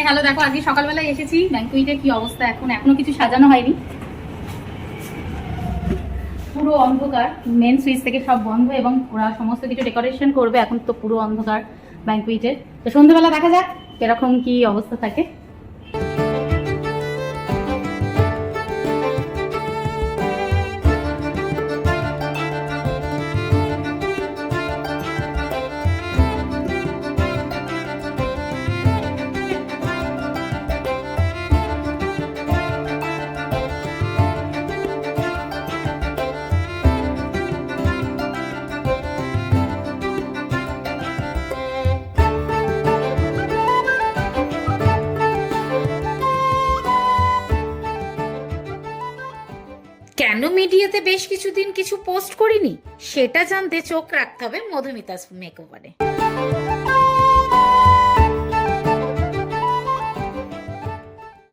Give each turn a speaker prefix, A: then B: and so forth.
A: Hello, দেখো আজকে সকালবেলায় এসেছি ব্যাংকুইটের কি অবস্থা। এখনো কিছু সাজানো হয়নি, পুরো অন্ধকার। মেন সুইচ থেকে সব বন্ধ এবং ওরা সমস্ত কিছু ডেকোরেশন করবে। এখন তো পুরো অন্ধকার ব্যাংকুইটের। তো সন্ধ্যেবেলা দেখা যাক কিরকম কি অবস্থা থাকে।
B: কেন মিডিয়াতে বেশ কিছুদিন কিছু পোস্ট করিনি সেটা জানতে চোখ রাখতে হবে মধুমিতাস মেকওভারে।